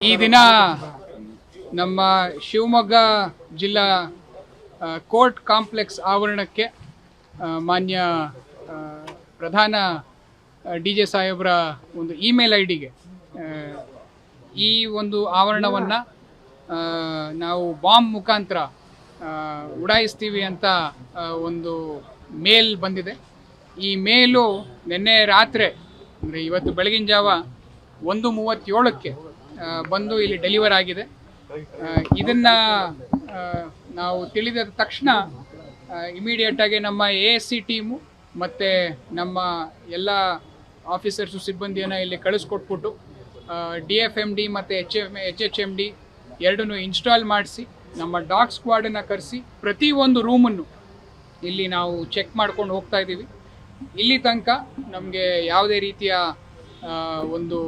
ಈ ದಿನ ನಮ್ಮ ಶಿವಮೊಗ್ಗ ಜಿಲ್ಲಾ ಕೋರ್ಟ್ ಕಾಂಪ್ಲೆಕ್ಸ್ ಆವರಣಕ್ಕೆ ಮಾನ್ಯ ಪ್ರಧಾನ ಡಿ.ಜೆ. ಸಾಹೇಬ್ರ ಒಂದು ಇಮೇಲ್ ಐಡಿಗೆ ಈ ಒಂದು ಆವರಣವನ್ನು ನಾವು ಬಾಂಬ್ ಮುಖಾಂತರ ಉಡಾಯಿಸ್ತೀವಿ ಅಂತ ಒಂದು ಮೇಲ್ ಬಂದಿದೆ. ಈ ಮೇಲು ನಿನ್ನೆ ರಾತ್ರಿ ಅಂದರೆ ಇವತ್ತು ಬೆಳಗಿನ ಜಾವ 1:37ಕ್ಕೆ ಬಂದು ಇಲ್ಲಿ ಡೆಲಿವರ್ ಆಗಿದೆ. ಇದನ್ನು ನಾವು ತಿಳಿದ ತಕ್ಷಣ ಇಮಿಡಿಯೇಟಾಗಿ ನಮ್ಮ ASC ಟೀಮು ಮತ್ತು ನಮ್ಮ ಎಲ್ಲ ಆಫೀಸರ್ಸು ಸಿಬ್ಬಂದಿಯನ್ನು ಇಲ್ಲಿ ಕಳಿಸ್ಕೊಟ್ಬಿಟ್ಟು DFMD ಮತ್ತು HHMD ಎರಡನ್ನೂ ಇನ್ಸ್ಟಾಲ್ ಮಾಡಿಸಿ ನಮ್ಮ ಡಾಗ್ ಸ್ಕ್ವಾಡನ್ನು ಕರೆಸಿ ಪ್ರತಿಯೊಂದು ರೂಮನ್ನು ಇಲ್ಲಿ ನಾವು ಚೆಕ್ ಮಾಡ್ಕೊಂಡು ಹೋಗ್ತಾ ಇದ್ದೀವಿ. ಇಲ್ಲಿ ತನಕ ನಮಗೆ ಯಾವುದೇ ರೀತಿಯ ಒಂದು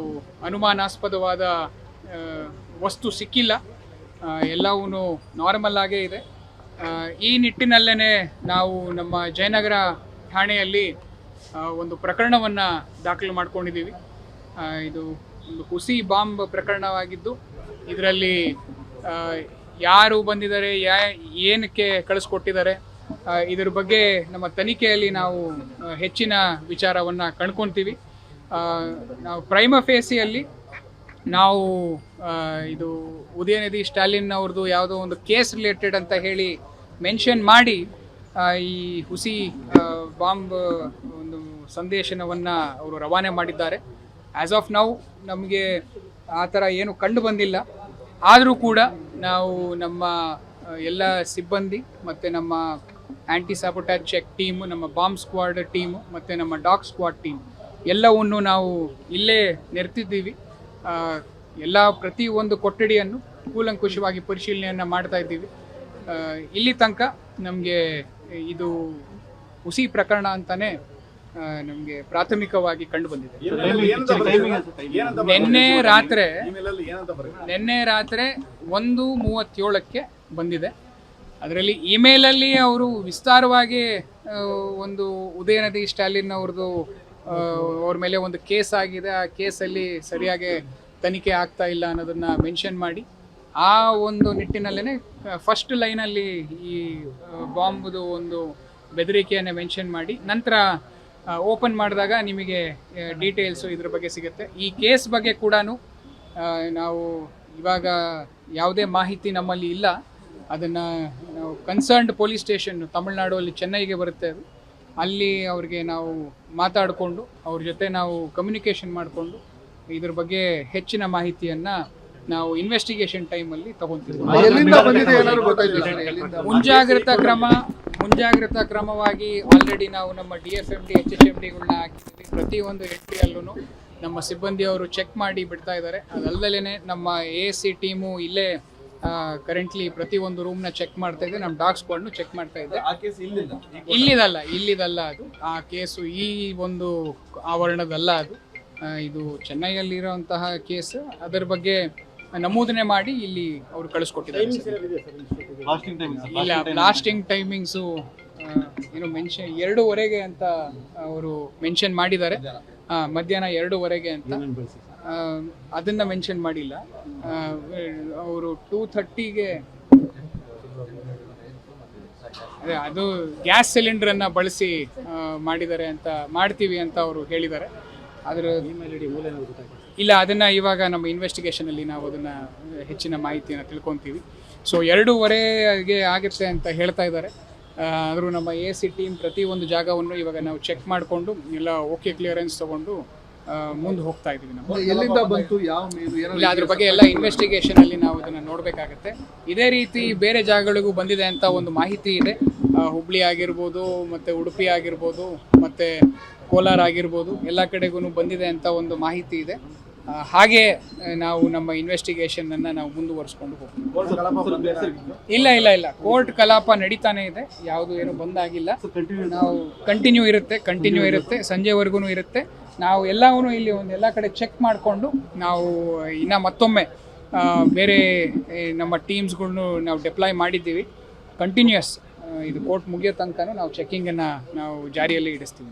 ಅನುಮಾನಾಸ್ಪದವಾದ ವಸ್ತು ಸಿಕ್ಕಿಲ್ಲ. ಎಲ್ಲವೂ ನಾರ್ಮಲ್ ಆಗೇ ಇದೆ. ಈ ನಿಟ್ಟಿನಲ್ಲೇ ನಾವು ನಮ್ಮ ಜಯನಗರ ಠಾಣೆಯಲ್ಲಿ ಒಂದು ಪ್ರಕರಣವನ್ನು ದಾಖಲು ಮಾಡ್ಕೊಂಡಿದ್ದೀವಿ. ಇದು ಒಂದು ಹುಸಿ ಬಾಂಬ್ ಪ್ರಕರಣವಾಗಿದ್ದು ಇದರಲ್ಲಿ ಯಾರು ಬಂದಿದ್ದಾರೆ, ಏನಕ್ಕೆ ಕಳಿಸ್ಕೊಟ್ಟಿದ್ದಾರೆ, ಇದ್ರ ಬಗ್ಗೆ ನಮ್ಮ ತನಿಖೆಯಲ್ಲಿ ನಾವು ಹೆಚ್ಚಿನ ವಿಚಾರವನ್ನು ಕಂಡ್ಕೊತೀವಿ. ನಾವು ಪ್ರೈಮ ಫೇಸಿಯಲ್ಲಿ ನಾವು ಇದು ಉದಯನಿಧಿ ಸ್ಟಾಲಿನ್ ಅವ್ರದ್ದು ಯಾವುದೋ ಒಂದು ಕೇಸ್ ರಿಲೇಟೆಡ್ ಅಂತ ಹೇಳಿ ಮೆನ್ಷನ್ ಮಾಡಿ ಈ ಹುಸಿ ಬಾಂಬ್ ಒಂದು ಸಂದೇಶನವನ್ನು ಅವರು ರವಾನೆ ಮಾಡಿದ್ದಾರೆ. ಆ್ಯಸ್ ಆಫ್ ನೌ ನಮಗೆ ಆ ಥರ ಏನು ಕಂಡು ಬಂದಿಲ್ಲ. ಆದರೂ ಕೂಡ ನಾವು ನಮ್ಮ ಎಲ್ಲ ಸಿಬ್ಬಂದಿ ಮತ್ತು ನಮ್ಮ ಆ್ಯಂಟಿ ಸಾಬೋಟಾಜ್ ಚೆಕ್ ಟೀಮು, ನಮ್ಮ ಬಾಂಬ್ ಸ್ಕ್ವಾಡ್ ಟೀಮು ಮತ್ತು ನಮ್ಮ ಡಾಗ್ ಸ್ಕ್ವಾಡ್ ಟೀಮ್ ಎಲ್ಲವನ್ನು ನಾವು ಇಲ್ಲೇ ನೆರೆತಿದ್ದೀವಿ. ಎಲ್ಲ ಪ್ರತಿಯೊಂದು ಕೊಠಡಿಯನ್ನು ಕೂಲಂಕುಷವಾಗಿ ಪರಿಶೀಲನೆಯನ್ನು ಮಾಡ್ತಾ ಇದ್ದೀವಿ. ಇಲ್ಲಿ ತನಕ ನಮಗೆ ಇದು ಹುಸಿ ಪ್ರಕರಣ ಅಂತಲೇ ನಮಗೆ ಪ್ರಾಥಮಿಕವಾಗಿ ಕಂಡು ಬಂದಿದೆ. ನಿನ್ನೆ ರಾತ್ರಿ 1:37ಕ್ಕೆ ಬಂದಿದೆ. ಅದರಲ್ಲಿ ಇಮೇಲಲ್ಲಿ ಅವರು ವಿಸ್ತಾರವಾಗಿ ಒಂದು ಉದಯನಿಧಿ ಸ್ಟಾಲಿನ್ ಅವ್ರದ್ದು ಅವ್ರ ಮೇಲೆ ಒಂದು ಕೇಸ್ ಆಗಿದೆ, ಆ ಕೇಸಲ್ಲಿ ಸರಿಯಾಗಿ ತನಿಖೆ ಆಗ್ತಾ ಇಲ್ಲ ಅನ್ನೋದನ್ನು ಮೆನ್ಷನ್ ಮಾಡಿ ಆ ಒಂದು ನಿಟ್ಟಿನಲ್ಲೇ ಫಸ್ಟ್ ಲೈನಲ್ಲಿ ಈ ಬಾಂಬ್ದು ಒಂದು ಬೆದರಿಕೆಯನ್ನು ಮೆನ್ಷನ್ ಮಾಡಿ ನಂತರ ಓಪನ್ ಮಾಡಿದಾಗ ನಿಮಗೆ ಡೀಟೇಲ್ಸು ಇದ್ರ ಬಗ್ಗೆ ಸಿಗುತ್ತೆ. ಈ ಕೇಸ್ ಬಗ್ಗೆ ಕೂಡ ನಾವು ಇವಾಗ ಯಾವುದೇ ಮಾಹಿತಿ ನಮ್ಮಲ್ಲಿ ಇಲ್ಲ. ಅದನ್ನು ನಾವು ಕನ್ಸರ್ನ್ಡ್ ಪೊಲೀಸ್ ಸ್ಟೇಷನ್ ತಮಿಳ್ನಾಡು ಅಲ್ಲಿ ಚೆನ್ನೈಗೆ ಬರುತ್ತೆ, ಅದು ಅಲ್ಲಿ ಅವ್ರಿಗೆ ನಾವು ಮಾತಾಡಿಕೊಂಡು ಅವ್ರ ಜೊತೆ ನಾವು ಕಮ್ಯುನಿಕೇಷನ್ ಮಾಡಿಕೊಂಡು ಇದ್ರ ಬಗ್ಗೆ ಹೆಚ್ಚಿನ ಮಾಹಿತಿಯನ್ನು ನಾವು ಇನ್ವೆಸ್ಟಿಗೇಷನ್ ಟೈಮಲ್ಲಿ ತಗೊತೀವಿ. ಮುಂಜಾಗ್ರತಾ ಕ್ರಮವಾಗಿ ಆಲ್ರೆಡಿ ನಾವು ನಮ್ಮ DFMD HHMDಗಳನ್ನ ಹಾಕಿದ್ದೀವಿ. ಪ್ರತಿಯೊಂದು ಎಂಟ್ರಿಯಲ್ಲೂ ನಮ್ಮ ಸಿಬ್ಬಂದಿಯವರು ಚೆಕ್ ಮಾಡಿ ಬಿಡ್ತಾ ಇದ್ದಾರೆ. ಅದಲ್ಲದೇ ನಮ್ಮ ASC ಟೀಮು ಇಲ್ಲೇ ಕರೆಂಟ್ಲಿ ಪ್ರತಿಯೊಂದು ರೂಮ್ನ ಚೆಕ್ ಮಾಡ್ತಾ ಇದೆ. ನಮ್ಮ ಡಾಗ್ ಸ್ಕ್ವಾಡ್ನು ಚೆಕ್ ಮಾಡ್ತಾ ಇದೆ. ಇಲ್ಲಿದಲ್ಲ ಅದು ಆ ಕೇಸು ಈ ಒಂದು ಆವರಣದಲ್ಲ, ಅದು ಇದು ಚೆನ್ನೈಯಲ್ಲಿರೋಂತಹ ಕೇಸ್. ಅದರ ಬಗ್ಗೆ ನಮೂದನೆ ಮಾಡಿ ಇಲ್ಲಿ ಅವರು ಕಳಿಸ್ಕೊಟ್ಟಿದ್ದಾರೆ. ಇಲ್ಲ, ಬ್ಲಾಸ್ಟಿಂಗ್ ಟೈಮಿಂಗ್ಸು ಏನು ಮೆನ್ಷನ್ 2:15 ಅಂತ ಅವರು ಮೆನ್ಷನ್ ಮಾಡಿದ್ದಾರೆ. ಮಧ್ಯಾಹ್ನ 2:15 ಅಂತ ಅದನ್ನು ಮೆನ್ಷನ್ ಮಾಡಿಲ್ಲ. ಅವರು 2:30ಗೆ ಅದು ಗ್ಯಾಸ್ ಸಿಲಿಂಡ್ರನ್ನು ಬಳಸಿ ಮಾಡಿದ್ದಾರೆ ಅಂತ ಮಾಡ್ತೀವಿ ಅಂತ ಅವರು ಹೇಳಿದ್ದಾರೆ. ಅದರ ಇಲ್ಲ, ಅದನ್ನು ಇವಾಗ ನಮ್ಮ ಇನ್ವೆಸ್ಟಿಗೇಷನಲ್ಲಿ ನಾವು ಅದನ್ನು ಹೆಚ್ಚಿನ ಮಾಹಿತಿಯನ್ನು ತಿಳ್ಕೊತೀವಿ. ಸೊ 2:15ಗೆ ಆಗುತ್ತೆ ಅಂತ ಹೇಳ್ತಾ ಇದ್ದಾರೆ. ಆದರೂ ನಮ್ಮ ASC ಟೀಮ್ ಪ್ರತಿಯೊಂದು ಜಾಗವನ್ನು ಇವಾಗ ನಾವು ಚೆಕ್ ಮಾಡಿಕೊಂಡು ಎಲ್ಲ ಓಕೆ ಕ್ಲಿಯರೆನ್ಸ್ ತೊಗೊಂಡು ಮುಂದೆ ಹೋಗ್ತಾ ಇದ್ದೀವಿ. ನಾವು ಎಲ್ಲಿಂದ ಬಂತು, ಯಾವ ಇಲ್ಲ, ಅದ್ರ ಬಗ್ಗೆ ಎಲ್ಲ ಇನ್ವೆಸ್ಟಿಗೇಷನಲ್ಲಿ ನಾವು ಅದನ್ನು ನೋಡಬೇಕಾಗತ್ತೆ. ಇದೇ ರೀತಿ ಬೇರೆ ಜಾಗಗಳಿಗೂ ಬಂದಿದೆ ಅಂತ ಒಂದು ಮಾಹಿತಿ ಇದೆ. ಹುಬ್ಳಿ ಆಗಿರ್ಬೋದು, ಮತ್ತು ಉಡುಪಿ ಆಗಿರ್ಬೋದು, ಮತ್ತು ಕೋಲಾರ ಆಗಿರ್ಬೋದು, ಎಲ್ಲ ಕಡೆಗೂ ಬಂದಿದೆ ಅಂತ ಒಂದು ಮಾಹಿತಿ ಇದೆ. ಹಾಗೆ ನಾವು ನಮ್ಮ ಇನ್ವೆಸ್ಟಿಗೇಷನನ್ನು ನಾವು ಮುಂದುವರಿಸ್ಕೊಂಡು ಹೋಗ್ತೀವಿ. ಇಲ್ಲ, ಕೋರ್ಟ್ ಕಲಾಪ ನಡೀತಾನೆ ಇದೆ, ಯಾವುದು ಏನು ಬಂದಾಗಿಲ್ಲ. ನಾವು ಕಂಟಿನ್ಯೂ ಇರುತ್ತೆ, ಸಂಜೆವರೆಗೂ ಇರುತ್ತೆ. ನಾವು ಎಲ್ಲವೂ ಇಲ್ಲಿ ಎಲ್ಲ ಕಡೆ ಚೆಕ್ ಮಾಡಿಕೊಂಡು ನಾವು ಇನ್ನು ಮತ್ತೊಮ್ಮೆ ಬೇರೆ ನಮ್ಮ ಟೀಮ್ಸ್ಗಳ್ನು ನಾವು ಡಿಪ್ಲಾಯ್ ಮಾಡಿದ್ದೀವಿ. ಕಂಟಿನ್ಯೂಯಸ್ ಇದು ಕೋರ್ಟ್ ಮುಗಿಯೋ ತನಕ ನಾವು ಚೆಕ್ಕಿಂಗನ್ನು ನಾವು ಜಾರಿಯಲ್ಲಿ ಇಡಿಸ್ತೀವಿ.